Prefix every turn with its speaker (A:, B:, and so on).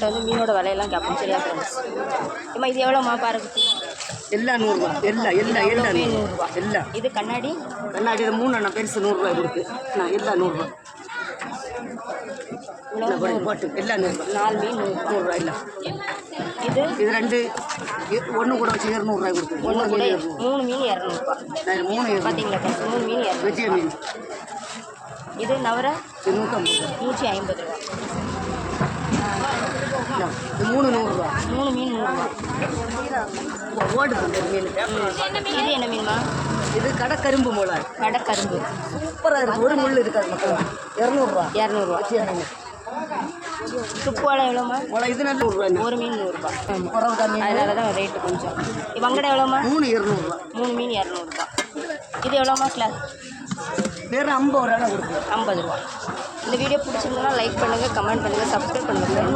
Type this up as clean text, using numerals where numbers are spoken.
A: நம்மகிட்ட வந்து மீனோட விலையெல்லாம் கேட்போம். சரியா ஃப்ரெண்ட்ஸ்? இம்மா இது எவ்வளோம்மா பாருங்க?
B: எல்லாம் 100 ரூபா. எல்லாம்
A: மீன் 100 ரூபா.
B: எல்லாம்
A: இது கண்ணாடி
B: இது 3 அண்ணா பெருசு 100 ரூபாய் கொடுக்கு. நான் எல்லாம் 100 ரூபா. போட்டு எல்லாம் 100 ரூபா.
A: 4 மீன் 100
B: ரூபாய். இல்லை
A: இது
B: இது 2 1 கூட வச்சு 200 ரூபாய் கொடுக்கு.
A: 3 மீன் 200 ரூபா.
B: 3
A: பார்த்தீங்களா ஃப்ரெண்ட்ஸ்? 3 மீன் 200.
B: வெஜ்ஜிய மீன்
A: இது நவர
B: 150
A: ரூபா.
B: இது 3 100 ரூபா.
A: 3 மீன் 100 ரூபா.
B: ஓடு பண்ணுற மீன்.
A: இது என்ன மீன்மா?
B: இது கடற்கரும்பு மூளை.
A: கடற்கரும்பு
B: சூப்பராக இருக்குது. ஒரு முள் இருக்காது மக்கள். 200 ரூபா.
A: 200 ரூபா. துப்பு வலை எவ்வளோம்மா?
B: இது நல்ல 100 ரூபா.
A: ஒரு மீன் 100 ரூபா.
B: குறவு
A: அதனால தான் ரேட்டு கொஞ்சம். வங்கடை எவ்வளோம்மா?
B: 3 200 ரூபா.
A: 3 மீன் 200 ரூபா. இது எவ்வளோம்மா கிளாஸ்?
B: வேறு 50 ரூபா கொடுக்குறோம்.
A: 50 ரூபா. இந்த வீடியோ பிடிச்சிருந்தோன்னா லைக் பண்ணுங்கள், கமெண்ட் பண்ணுங்கள், சப்ஸ்கிரைப் பண்ணுங்கள்.